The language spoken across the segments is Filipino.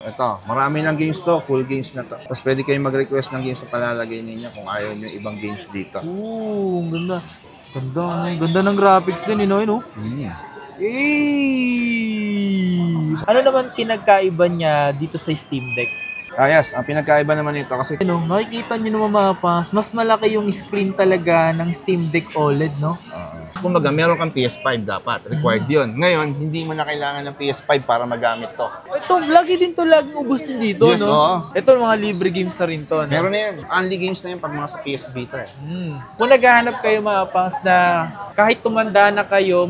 ito. Marami ng games to. Full games na to. Tapos pwede kayong mag-request ng games sa palalagay ninyo kung ayaw nyo ibang games dito. Ang ganda. Ganda, ganda ng graphics din, no? Ano naman kinagkaiba niya dito sa Steam Deck? Yes, ang pinagkaiba naman ito kasi Makikita nyo naman mga pangs, mas malaki yung screen talaga ng Steam Deck OLED, no? kumbaga meron kang PS5 dapat, required yun. Ngayon, hindi mo na kailangan ng PS5 para magamit to. Ito, lagi laging ubos din dito, Yes, no? oo. Ito, mga libre games na rin to, no? Meron na yan. Only games na yan pag mga sa PS Vita. Kung naghahanap kayo mga pangs na kahit tumanda na kayo,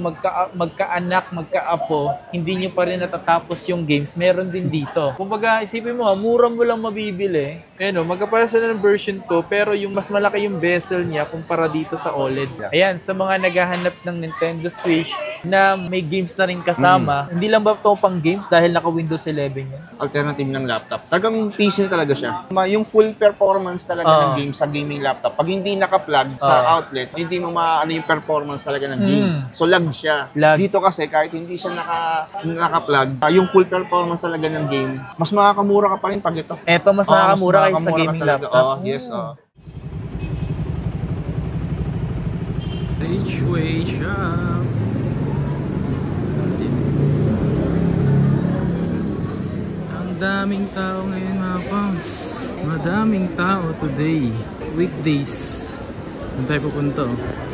magkaanak, magkaapo, hindi nyo pa rin natatapos yung games, meron din dito. Kumbaga, isipin mo, mura mo lang mabibili. Ayan o, magkapara sila ng version ko, pero yung mas malaki yung bezel niya kumpara dito sa OLED. Ayan, sa mga naghahanap ng Nintendo Switch na may games na rin kasama, hindi lang ba ito pang games dahil naka Windows 11 yan? Alternative ng laptop. Tagang PC na talaga siya. Yung full performance talaga ng game sa gaming laptop. Pag hindi naka-plug sa outlet, hindi mo maano yung performance talaga ng game. So lag siya. Dito kasi kahit hindi siya naka-plug, yung full performance talaga ng game, mas makakamura ka pa rin pag ito. Eto mas makakamura kayo sa gaming laptop. Yes, Rageway Shop. Ang daming tao ngayon mga pangs. Madaming tao today. Weekdays. Doon tayo pupunta.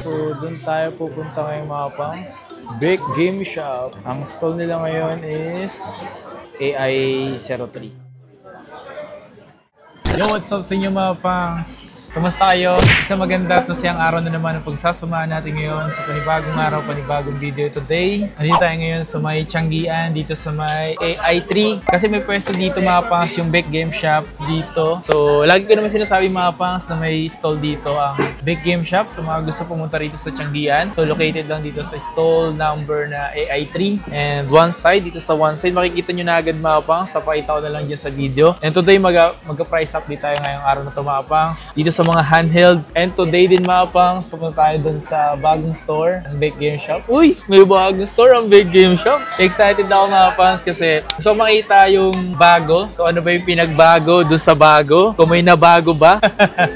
So, doon tayo pupunta ngayon mga pangs. Big Game Shop. Ang stall nila ngayon is AI03. Yo, what's up sa inyo mga pangs? Kumusta kayo? Isang maganda at masayang araw na naman ang pagsasamahan natin ngayon sa panibagong araw, panibagong video today. Nandito tayo ngayon sa may Tianggian, dito sa may AI3. Kasi may pwesto dito mga pangs, yung Big Game Shop dito. So, lagi ko naman sinasabi mga pangs na may stall dito ang Big Game Shop. So, mga gusto pumunta rito sa Tianggian. So, located lang dito sa stall number na AI3. And one side, dito sa one side, makikita nyo na agad mga pangs. Papakita ko na lang dyan sa video. And today, mag-price update tayo ngayong araw na ito mga pangs. Dito sa mga handheld. And today din mga pangs, pupunta tayo dun sa bagong store, ang Big Game Shop. Uy! May bagong store ang Big Game Shop. Excited ako mga pangs kasi gusto makita yung bago. So ano ba yung pinagbago dun sa bago? Kung may nabago ba?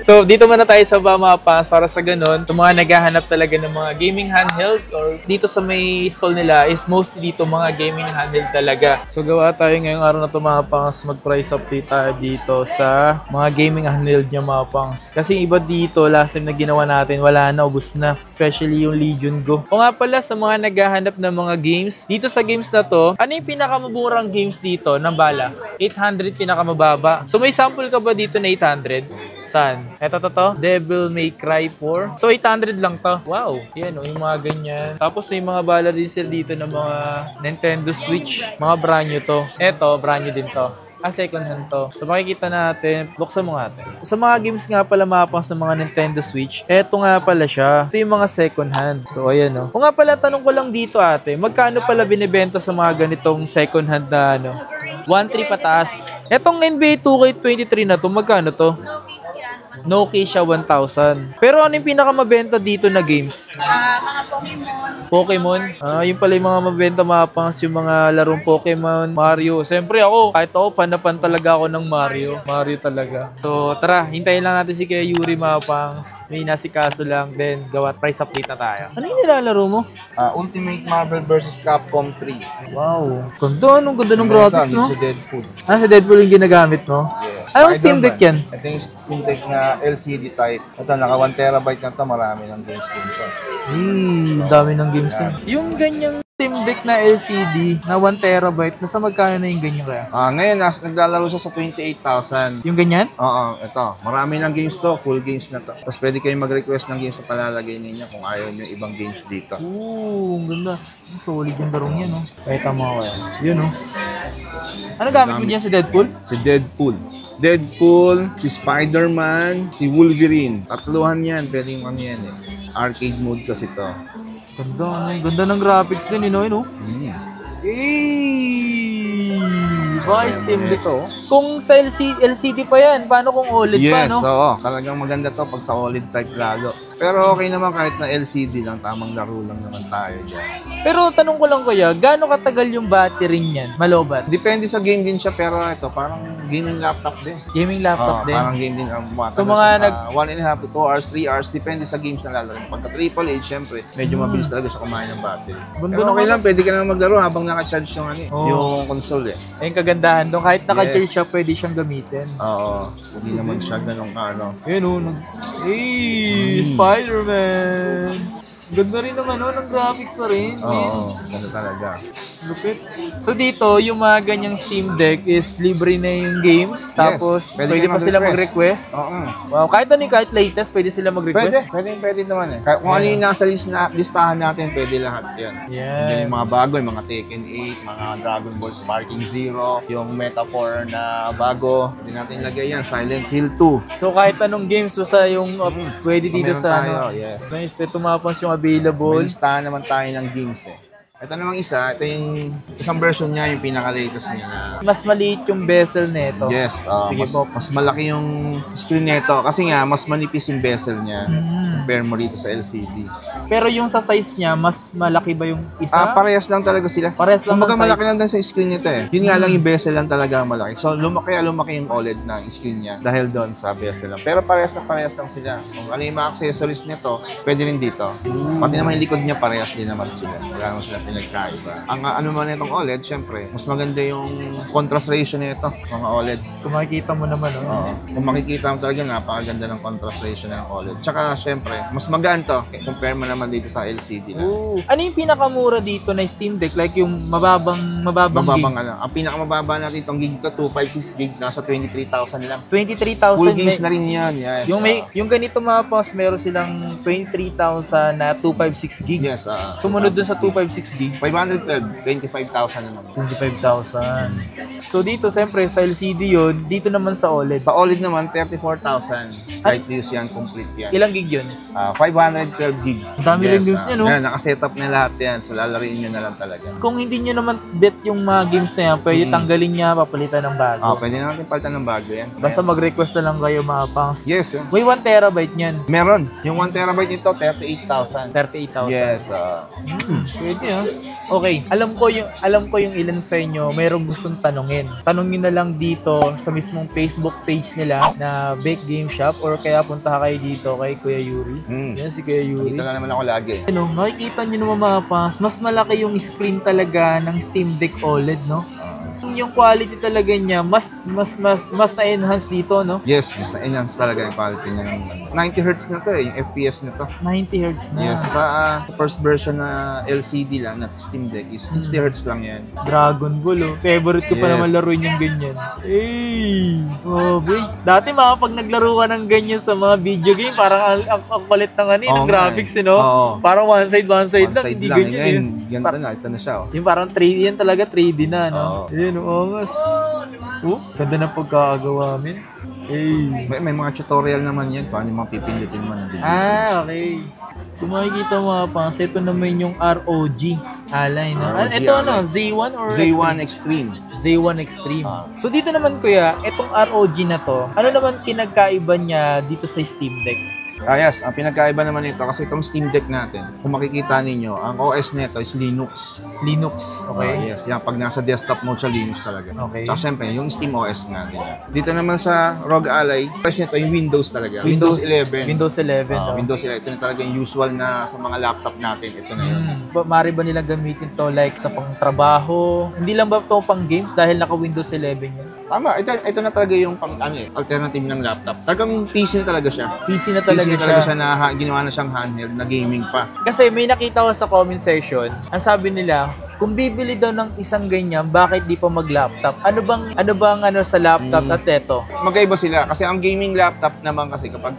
So dito muna tayo sa mga pangs para sa ganun. Yung mga naghahanap talaga ng mga gaming handheld or dito sa may stall nila is mostly dito mga gaming handheld talaga. So gawa tayo ngayong araw na ito mga pangs, mag-price update tayo dito sa mga gaming handheld niya mga pangs. Kasi iba dito, last time na ginawa natin, wala na, ubus na. Especially yung Legion Go. O nga pala, sa mga naghahanap ng mga games, dito sa games na to, ano yung pinakamaburang games dito ng bala? 800 pinakamababa. So may sample ka ba dito na 800? Saan? Eto to? Devil May Cry 4. So 800 lang to. Wow. Yan o, yung mga ganyan. Tapos may mga bala din sila dito ng mga Nintendo Switch. Mga brand new to. Eto, brand new din to. Second hand to. So makikita natin, buksan mo natin. Sa mga games nga pala mapangs ng mga Nintendo Switch, eto nga pala siya. Ito yung mga second hand. So ayan o. Kung nga pala, tanong ko lang dito ate, magkano pala binibenta sa mga ganitong second hand na 1.3 pataas? Etong NBA 2K23 na to, magkano to? Nokia siya 1,000. Pero ano yung pinakamabenta dito na games? Mga Pokemon. Pokemon? Yung pala yung mga mabenta mga pangs, yung mga larong Pokemon, Mario. Siyempre ako, kahit ako, fan na fan talaga ako ng Mario. Mario talaga. So tara, hintayin lang natin si Kuya Yuri mga pangs. May nasikaso lang, then gawa, price update na tayo. Ano yung nilalaro mo? Ultimate Marvel vs. Capcom 3. Wow. Ganda, anong ganda ng graphics, no? Si Deadpool. Si Deadpool yung ginagamit mo? Yes. Anong Steam Deck yan? Ito yung Steam Deck na LCD type. Ito, naka 1 terabyte na ito. Marami ng games din ito. Dami ng games yan. Yung ganyang Steam Deck na LCD na 1 terabyte, nasa magkano na yung ganyan kaya? Ngayon, naglalaro siya sa 28,000. Yung ganyan? Oo, ito. Marami ng games to. Full games na to. Tapos pwede kayong mag-request ng games sa palalagay ninyo kung ayaw nyo ibang games dito. Ang ganda. Solid yung darong yan, no? Kahit mo kaya. Yun, no? Ano gamit mo dyan si Deadpool? Si Deadpool. Deadpool, si Spider-Man, si Wolverine. Tatluhan yan. Pwede yung ano yan eh. Arcade mode kasi to. Ganda ng graphics din, no? Boy, Steam dito. Kung sa LCD pa yan, paano kung OLED pa, no? Yes, oo. Talagang maganda to pag sa OLED type lalo. Pero okay naman kahit na LCD lang, tamang laro lang naman tayo dyan. Pero tanong ko lang kuya, gaano katagal yung battery niyan? Malobat? Depende sa game din siya, pero ito, parang gaming laptop din. Gaming laptop din? Parang game din. So mga 1.5 to 2 hours, 3 hours, depende sa games na lalaro. Pagka AAA, syempre, medyo mabilis talaga siya kumain ng battery. Pero okay lang, pwede ka naman maglaro habang naka-charge yung, yung console eh. Ayun kagandahan doon, kahit naka-charge siya, pwede siyang gamitin. Oo, hindi naman siya ganun Ayun Hey, Spider-Man! Ganda rin naman ng graphics pa rin. Oo, ganda talaga. Lupit. So dito, yung mga ganyang Steam Deck is libre na yung games. Tapos, pwede pa sila mag-request. Oo. Wow, kahit latest, pwede sila mag-request. Pwede naman eh. Kung ano yung nasa listahan natin, pwede lahat yan. Yan yung mga bago, yung mga Tekken 8, mga Dragon Ball Sparking Zero, yung Metaphor na bago. Pwede natin lagay yan, Silent Hill 2. So kahit anong games, basta yung pwede dito sa Yes. Nice, ito mapans yung available. May listahan naman tayo ng games eh. Ito namang ito yung isang version niya, yung pinaka-latest niya na... Mas maliit yung bezel nito. Yes, Sige mas malaki yung screen nito kasi nga mas manipis yung bezel niya. Compare mo rito sa LCD. Pero yung sa size niya, mas malaki ba yung isa? Parehas lang talaga sila. Parehas lang Kumbaga size. malaki lang din sa screen nito eh. Yun nga lang yung bezel lang talaga malaki. So lumaki yung OLED na screen niya dahil doon sa bezel lang. Pero parehas lang sila. Kung ano yung mga accessories nito, pwede rin dito. Pati naman yung likod niya parehas din naman sila. Wala naman sila pinagkaiba. Ang ano man itong OLED, syempre, mas maganda yung contrast ratio nito, mga OLED. Kung makikita mo naman, Oo. Kung makikita mo talaga, napakaganda ng contrast ratio ng OLED. Tsaka, syempre, mas magaan to. Compare mo naman dito sa LCD na. Ano yung pinakamura dito na Steam Deck? Like yung mababang gig? Ang pinakamababa natin itong gig ko, 256 gig, nasa 23,000 lang. 23,000? Full games na rin yan, yes. Yung ganito mga pos, meron silang 23,000 na 256 gig. Yes. Sumunod dun sa 256 gig. 512, 25,000 naman. 25,000. So dito, siyempre, sa LCD yun, dito naman sa OLED. Sa OLED naman, 34,000. Straight use yan, complete yan. Ilang gig yun? 512 gig. Ang dami rin games niya, no? Yan, nakasetup na lahat yan. So, lalariin nyo na lang talaga. Kung hindi nyo naman bet yung mga games na yan, pwede tanggalin niya, papalitan ng bago. Pwede na natin palitan ng bago yan. Basta mag-request na lang kayo mga pangs. Yes. May 1 terabyte niyan. Meron. Yung 1 terabyte nito, 38,000. 38,000. Yes. Pwede Okay, alam ko yung ilan sa inyo mayroong gustong tanungin. Tanungin na lang dito sa mismong Facebook page nila na Bake Game Shop or kaya punta kayo dito kay Kuya Yuri. Yan si Kuya Yuri. Dito na naman ako lagi. Makikita nyo naman mga pangs, mas malaki yung screen talaga ng Steam Deck OLED, no? Yung quality talaga niya mas na-enhance dito, no? Yes, mas na-enhance talaga yung quality niya ng 90Hz na to yung FPS na to. 90Hz na. Yes, sa first version na LCD lang na Steam Deck is 60Hz lang yan. Dragon Ball, Favorite ko pa naman laruin yung ganyan. Boy. Dati pag naglaro ka ng ganyan sa mga video game, parang ang kulit ng graphics, no? Parang one side lang, hindi ganyan. Ganda na, ito na siya. Yung parang 3D yan talaga, 3D na, no? Angas. Ganda ng pagkakagawa, men. May mga tutorial naman yan, paano yung mga pipindutin mo na din. Okay. Kung makikita mo ito naman yung ROG Ally, no? Ito Z1 or Z1 Extreme? Z1 Extreme. So dito naman kuya, itong ROG na to, ano naman kinagkaiba niya dito sa Steam Deck? Yes, ang pinagkaiba naman nito kasi itong Steam Deck natin, kung makikita ninyo, ang OS nito is Linux. Linux, okay. Yes, yan, pag nasa desktop mode siya, Linux talaga. Okay. Tsaka syempre, yung Steam OS natin. Dito naman sa ROG Ally, OS nito yung Windows talaga. Windows 11. Windows 11. Windows 11. Ito na talaga yung usual na sa mga laptop natin. Ito na yun. Mari ba nilang gamitin to like sa pang-trabaho? Hindi lang ba ito pang games dahil naka-Windows 11 yan? Tama, ito na talaga yung alternative ng laptop. Talagang PC na talaga siya. PC na talaga siya na ginawa na siyang handheld na gaming pa. Kasi may nakita ko sa comment section, ang sabi nila, kung bibili daw ng isang ganyan, bakit di pa mag-laptop? Ano bang sa laptop at eto? Magkaiba sila kasi ang gaming laptop naman kasi kapag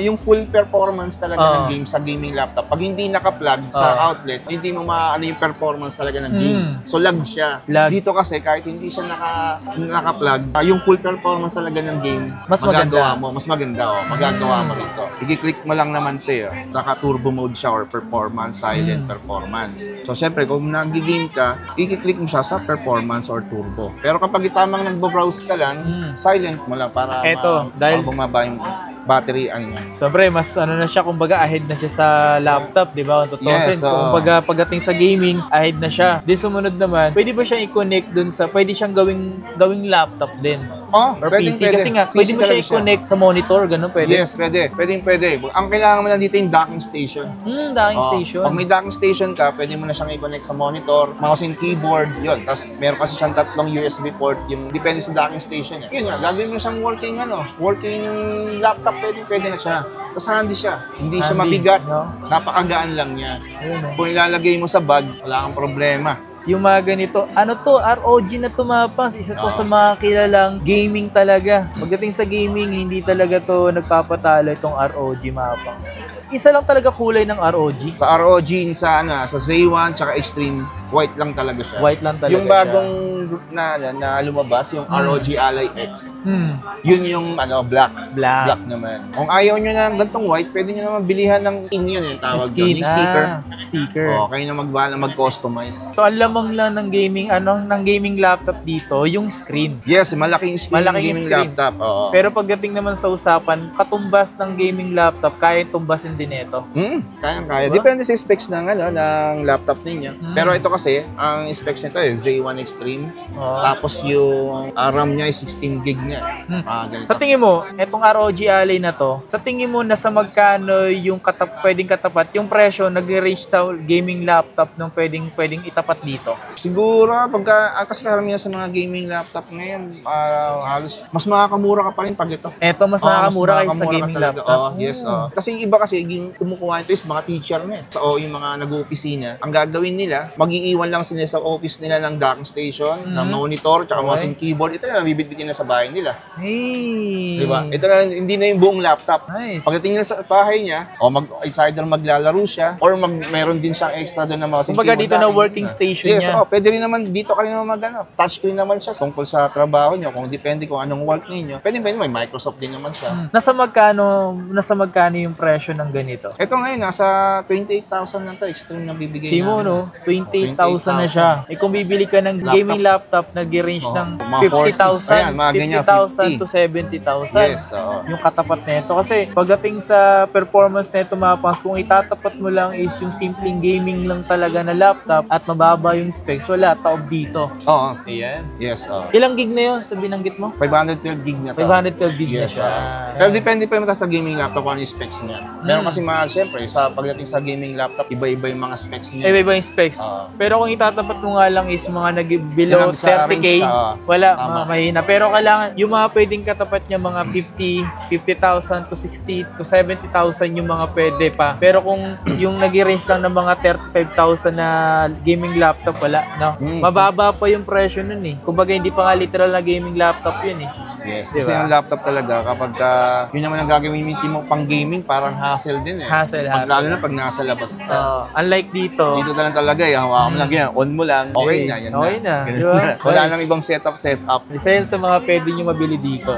yung full performance talaga ng game sa gaming laptop, pag hindi naka-plug sa outlet, hindi mo maano yung performance talaga ng game. So lag siya. Dito kasi kahit hindi siya naka-plug, yung full performance talaga ng game, mas magagawa mo, mas maganda magagawa mo rito. I-click mo lang naman 'to, naka-turbo mode siya or performance, silent performance. So syempre kung nagiging nag-game ka, i-click mo siya sa performance or turbo. Pero kapag itamang nagbo-browse ka lang, silent mo lang para dahil bumaba yung battery niya. Sobre, mas na siya, kumbaga ahead na siya sa laptop, di ba? Kung tutusin, kumbaga pagdating sa gaming, ahead na siya. Di sumunod naman, pwede ba siyang i-connect dun sa, pwede siyang gawing laptop din? Or PC? Kasi nga, pwede mo siya i-connect sa monitor, ganun, pwede? Yes, pwede. Pwede. Ang kailangan mo lang dito yung docking station. Docking station. Pag may docking station ka, pwede mo na siyang i-connect sa monitor, mouse and keyboard, yun. Tapos meron kasi siyang tatlong USB port, yung depende sa docking station. Yun nga, gagawin mo siyang working laptop, pwede na siya. Tapos handy siya. Hindi siya mabigat. No? Napakagaan lang niya. Kung ilalagay mo sa bag, wala kang problema. Yung mga ganito, ROG na tumapas. Isa to sa mga kilalang gaming talaga. Pagdating sa gaming, hindi talaga to nagpapatalo itong ROG Mapangs. Isa lang talaga kulay ng ROG. Sa ROG, sa Z1, tsaka Extreme, white lang talaga siya. White lang talaga yung bagong na lumabas, yung ROG Ally X. Yun yung black. Black naman. Kung ayaw nyo na gantong white, pwede nyo naman bilihan ng yun yung tawag doon. Yung sticker. Kayo na mag-customize. So, ang lamang lang ng gaming laptop dito, yung screen. Yes, malaking screen ng gaming laptop. Pero pagdating naman sa usapan, katumbas ng gaming laptop, kaya tumbasin din ito. Kaya. Depende sa specs ng laptop ninyo. Pero ito kasi, ang specs nito Z1 Extreme. Tapos yung RAM niya ay 16 gig niya. Sa tingin mo, itong ROG Ally na to, sa tingin mo nasa magkano yung pwedeng katapat, yung presyo nag-range sa gaming laptop nung pwedeng itapat dito? Siguro, kasi karamihan sa mga gaming laptop ngayon, halos mas makakamura ka pa rin pag ito. Ito mas makakamura kayo sa gaming laptop? Yes. Kasi yung iba kasi, yung kumukuha ito is mga teacher na yung mga nag-opisina. Ang gagawin nila, mag-iiwan lang sila sa office nila ng docking station, ng monitor, tsaka mouse and keyboard. Ito na, bibitbitin na sa bahay nila. Hey! Diba? Ito na, hindi na yung buong laptop. Nice. Pagdating nila sa bahay niya, either maglalaro siya, or meron din siyang extra doon na mouse and keyboard. Kumbaga dito na working station niya. Yes, pwede rin naman, dito ka rin naman touchscreen naman siya tungkol sa trabaho niyo, kung depende kung anong work ninyo. Pwede may Microsoft din naman siya. Nasa magkano yung presyo ng ganito? Ito ngayon, nasa 28,000 lang to, Extreme na bibigay Simo, no? 28,000 na siya. Kung bibili ka ng gaming laptop, nag-range ng 50,000 to 70,000. Yes, yung katapat na ito. Kasi pagdating sa performance na ito, Mapangs, kung itatapat mo lang is yung simpleng gaming lang talaga na laptop at mababa yung specs, wala, taob dito. Ayan. Yes, Ilang gig na yun sa binanggit mo? 512 gig na to. 512 gig na siya. Pero depende pa yung sa gaming laptop kung ano yung specs niya. Pero kasi siyempre, pagdating sa gaming laptop, iba-iba yung mga specs niya. Iba-iba yung specs. Pero kung itatapat mo nga lang is mga below 30K, wala, mahina. Pero kailangan, yung mga pwedeng katapat niya, mga 50,000 to 60 to 70,000 yung mga pwede pa. Pero kung yung nag-range lang ng mga 35,000 na gaming laptop, wala, no? Mababa pa yung presyo nun eh. Kumbaga, hindi pa nga literal na gaming laptop yun eh. Yes, kasi yung laptop talaga, kapag yun naman ang gagawin mo pang gaming, parang hassle din eh. Hassle. Lalo na pag nasa labas ka. Unlike dito na lang talaga, hawakan mo lang yan, on mo lang, okay na, yan okay na. Wala nang ibang setup. Isa yan sa mga pwede nyo mabili dito.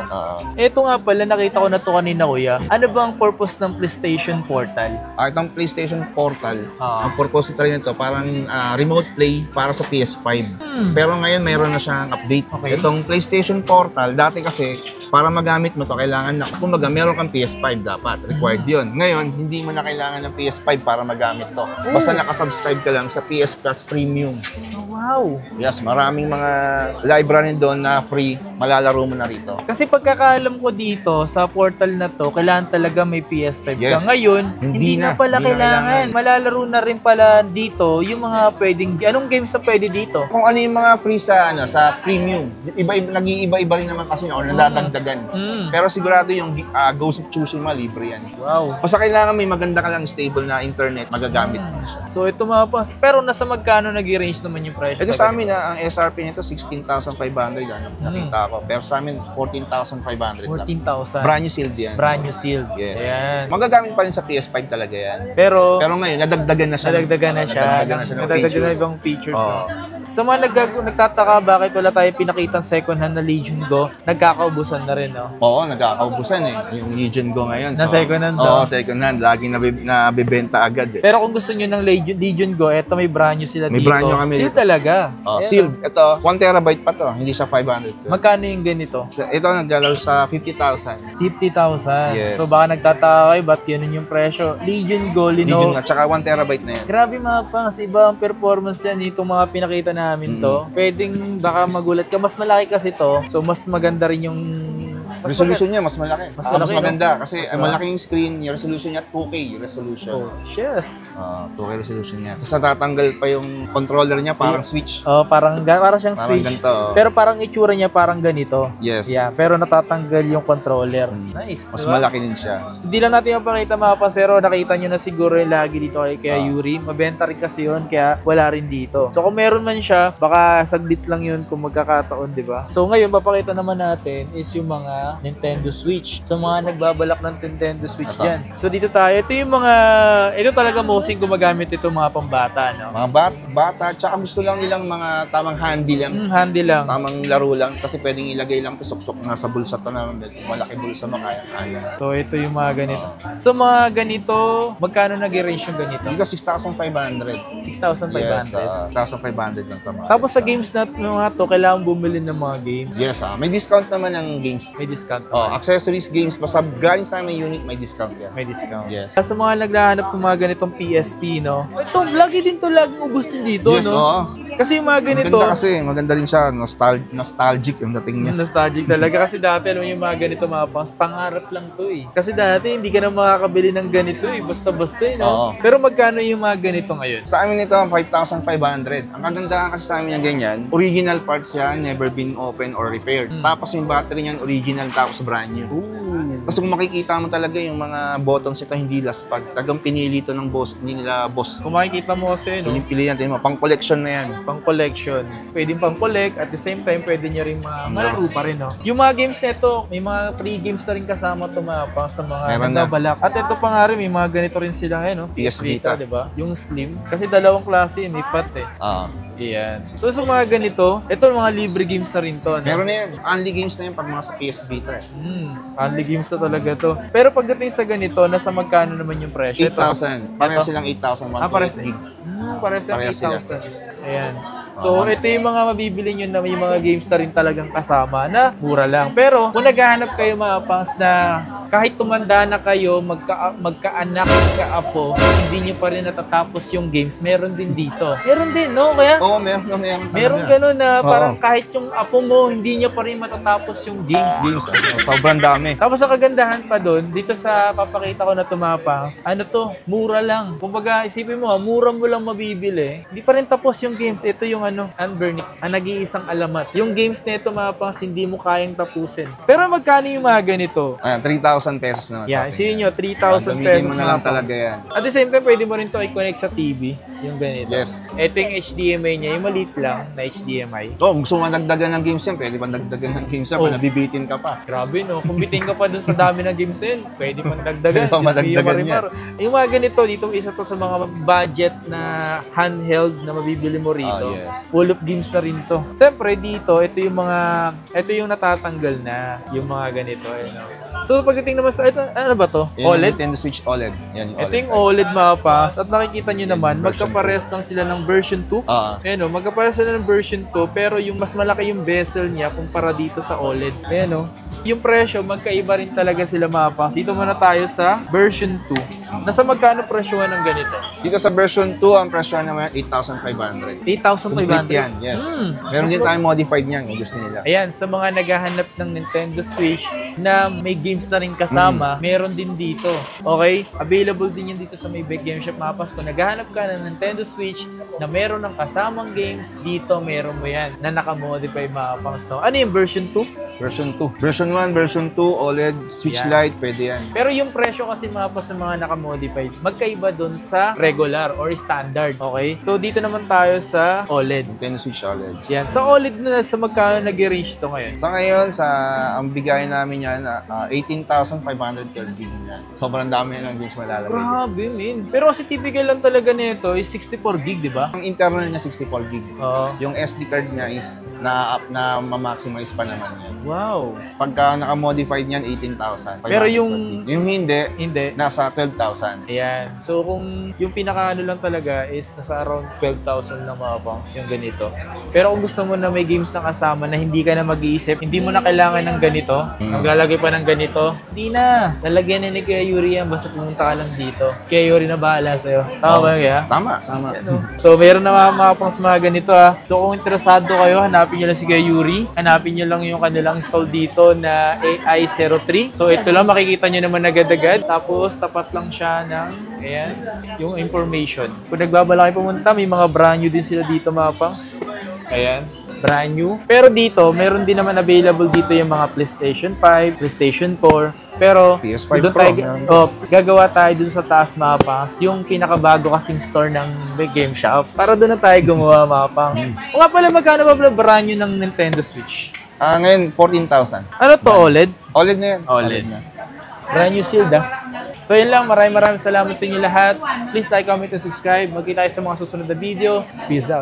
Ito nga pala, nakita ko na to kanina, kuya. Ano ba ang purpose ng PlayStation Portal? Itong PlayStation Portal, ang purpose nito parang remote play para sa PS5. Pero ngayon, mayroon na siyang update. Itong PlayStation Portal, dati kasi, para magamit mo to kailangan na, kumbaga meron kang PS5 dapat, required yun. Ngayon, hindi mo na kailangan ng PS5 para magamit to. Basta nakasubscribe ka lang sa PS Plus Premium. Wow! Yes, maraming mga library doon na free, malalaro mo na rito. Kasi pagkakaalam ko dito, sa portal na to, kailangan talaga may PS5 ka. Ngayon, hindi na pala kailangan. Malalaro na rin pala dito yung mga pwedeng, anong games na pwede dito? Kung ano yung mga free sa Premium, nag-iiba-iba rin naman kasi nadadagdagan. Pero sigurado yung Ghost of Tsushima, libre yan. Wow. Basta kailangan may maganda ka lang stable na internet, magagamit mo siya. So ito mga pas, pero nasa magkano nag-range naman yung price? Ito sa amin ang SRP nito 16,500 nakita ko. Pero sa amin 14,500 lang. 14,000. Brand new sealed yan. Brand new sealed. Yes. Ayan. Magagamit pa rin sa PS5 talaga yan. Pero ngayon nadagdagan na siya. Nadagdagan na ibang features. Sa mga nagtataka bakit wala tayong pinakitang second hand na Legion Go, nagkakaubusan na rin, no? Oo, nagkakaubusan eh. Yung Legion Go ngayon. Na second hand, Oo, second hand. Laging nabibenta agad eh. Pero kung gusto nyo ng Legion Go, eto may brand new sila May dito. brand new kami Sealed dito. talaga. Sealed. Ito, 1 terabyte pa to. Hindi siya 500. Magkano yung ganito? Ito naglalaro sa 50,000. 50,000. Yes. So baka nagtataka kayo, ba't yun yung presyo? Legion Go, Legion Lenovo. at saka 1 terabyte na yan. Grabe mga pangs, iba ang performance yan. Itong mga pinakita namin to. Pwedeng baka magulat ka. Mas malaki kasi to. So mas maganda rin yung... Resolution niya mas malaki. Mas malaki, mas maganda no? kasi Mas malaki yung screen, yung resolution niya 2K resolution. Oh, yes. 2K resolution niya. Tapos natatanggal pa yung controller niya parang switch. Oh, parang siyang Parang switch. ganito, oh. Pero parang itsura niya parang ganito. Yes. Yeah, pero natatanggal yung controller. Nice. Mas diba? malaki din siya. Hindi lang natin mapakita mga pas, pero nakita nyo na siguro yung lagi dito kay Yuri. Mabenta rin kasi yun, kaya wala rin dito. So kung meron man siya, baka saglit lang yun kung magkakataon, di ba? So ngayon, papakita naman natin is yung mga Nintendo Switch. So mga nagbabalak ng Nintendo Switch dyan. So dito tayo, ito talaga mostly gumagamit ito mga pambata, no? Mga bata, tsaka gusto lang nilang mga tamang handy lang. Handy lang. Tamang laro lang kasi pwedeng ilagay lang suksok na sa bulsa to na malaki bulsa makaya-kaya. So ito yung mga ganito. So mga ganito, magkano nag-range yung ganito? Dito 6,500. 6,500. Yes, 6,500 lang ito. Tapos sa games na mga to, kailangan bumili ng mga games. Yes, may discount naman ang games. May discount. Accessories, games, basta galing sa aming unit, may discount yan. May discount. Yes. Sa mga naghahanap ng mga ganitong PSP, no? Ito, lagi din to, laging ubos din dito, Yes, no? oo. Kasi yung mga ganito, Maganda kasi, maganda rin siya, nostalgic yung dating niya. nostalgic talaga. Kasi dati, alam mo yung mga ganito, mga pangarap lang to eh. Kasi dati, hindi ka na makakabili ng ganito eh. Basta-basta eh, no? Oo. Pero magkano yung mga ganito ngayon? Sa amin ito, 5,500. Ang kagandahan kasi sa amin yung ganyan, original parts yan, never been open or repaired. Tapos yung battery niyan, original, tapos brand new. Tapos kung makikita mo talaga yung mga buttons ito, hindi laspag. Tagang pinili ito ng boss, hindi nila boss. Kung makikita mo kasi, no? Pinipili yan, tingnan mo, pang collection na yan. Pang collection. Pwedeng pang collect, at the same time, pwede nyo rin malaro pa rin, no? Yung mga games nito, may mga free games na rin kasama ito sa mga Meron na. nagbabalak. At ito pa nga rin, may mga ganito rin sila ngayon, no? PS Vita. di ba? Yung slim. Kasi dalawang klase yun, may fat eh. Iyan. So sa mga ganito, ito mga libre games na rin to, no? Meron na yan. Only games na yan pag mga sa PS Vita. Only games na talaga to. Pero pagdating sa ganito, nasa magkano naman yung presyo? 8,000. Pareha silang 8,000, 1 Pares gig. Pares sa Parehas sila. 8,000. Ayan. So, ito yung mga mabibili nyo na may mga games na rin talagang kasama na mura lang. Pero, kung naghahanap kayo mga pangs na kahit tumanda na kayo, magkaanak, magkaapo, hindi nyo pa rin natatapos yung games, meron din dito. Meron din, no? Kaya, Oo, meron meron ganun na parang kahit yung apo mo, hindi nyo pa rin matatapos yung games. games. Sobrang dami. Tapos ang kagandahan pa doon, dito sa papakita ko na tumapangs, ano to, mura lang. Kumbaga, isipin mo, mura mo lang mabibili. Hindi pa rin tapos yung games. Ito yung Unburnick, ang nag-iisang alamat. Yung games nito, mga pangs, hindi mo kayang tapusin. Pero magkano yung mga ganito? Ayan, 3,000 pesos naman Yeah, sa atin. isipin nyo, 3,000 Gamitin pesos mo na lang talaga yan. At the same time, pwede mo rin to i-connect sa TV. Yung ganito. Yes. Ito yung HDMI niya, yung maliit lang na HDMI. Gusto mo dagdagan ng games yan, pwede ba dagdagan ng games yan? Nabibitin ka pa. Grabe, no? Kung bitin ka pa dun sa dami ng games na yun, pwede pang dagdagan. Pwede pa madagdagan Marimar. Yung mga ganito, dito isa to sa mga budget na handheld na mabibili mo rito. Yes. Full of games na rin to. Siyempre, dito, ito yung natatanggal na, yung mga ganito. So, pagdating naman sa, ito, ano ba to? Yan yung OLED? Nintendo Switch OLED. Yan yung Ito OLED. yung OLED mapas. At nakikita nyo naman, version magkapares lang sila ng version 2. Ayan o, magkapares sila ng version 2, pero yung mas malaki yung bezel niya kumpara dito sa OLED. Ayan o. Yung presyo, magkaiba rin talaga sila mapas. Dito muna tayo sa version 2. Nasa magkano presyohan ng ganito? Dito sa version 2, ang presyo naman 8,500. 8,500? Complete yan, yes. Meron din tayong modified niyan kung gusto nila. Ayan, sa mga naghahanap ng Nintendo Switch na may games na rin kasama, meron din dito. Okay? Available din yan dito sa may Big Game Shop Mapas. Kung naghahanap ka ng Nintendo Switch na meron ng kasamang games, dito meron mo yan na nakamodify Mapas. Ano yung version 2? Version 2. Version 1, version 2, OLED, Switch Yan. Lite, pwede yan. Pero yung presyo kasi Mapas sa mga nakamodified, magkaiba dun sa regular or standard. Okay? So dito naman tayo sa OLED. Nintendo Switch OLED. Yan. Sa OLED na sa magkano nag-range to ngayon? Sa ngayon, ang bigay namin yan, 1,500 per gig yan. Sobrang dami ng games malalagay. Grabe, min. Pero kasi typical lang talaga nito is 64 gig, di ba? Ang internal niya 64 gig. Oo. Yung SD card niya is na ma-maximize pa naman yan. Wow. Pagka naka-modified niyan, 18,000. Pero yung hindi, nasa 12,000. Ayan. So, kung yung pinaka-ano lang talaga is nasa around 12,000 lang mga pangs yung ganito. Pero kung gusto mo na may games na kasama na hindi ka na mag-iisip, hindi mo na kailangan ng ganito, maglalagay pa ng ganito, hindi na. Lalagyan na ni Kuya Yuri yan basta pumunta ka lang dito. Kuya Yuri na bahala sa'yo. Tama ba kaya? Tama. So, meron na mga pangs mga ganito So, kung interesado kayo, hanapin nyo lang si Kuya Yuri. Hanapin nyo lang yung kanilang install dito na AI03. So, ito lang makikita nyo naman agad-agad. Tapos, tapat lang siya ng, ayan, yung information. Kung nagbabala kayo pumunta, may mga brand new din sila dito mga pangs. Ayan, brand new. Pero dito, meron din naman available dito yung mga PlayStation 5, PlayStation 4. Pero, PS5 doon Pro, tayo, gagawa tayo dun sa taas mga pangs, yung pinakabago kasing store ng Game Shop. Para doon na tayo gumawa mga pangs. O nga pala, magkano ba pala brand new ng Nintendo Switch? Ngayon, 14,000. Ano to, OLED? OLED na yan. OLED na. Brand new shield So yun lang, maraming salamat sa inyo lahat. Please like, comment, and subscribe. Magkita tayo sa mga susunod na video. Peace out.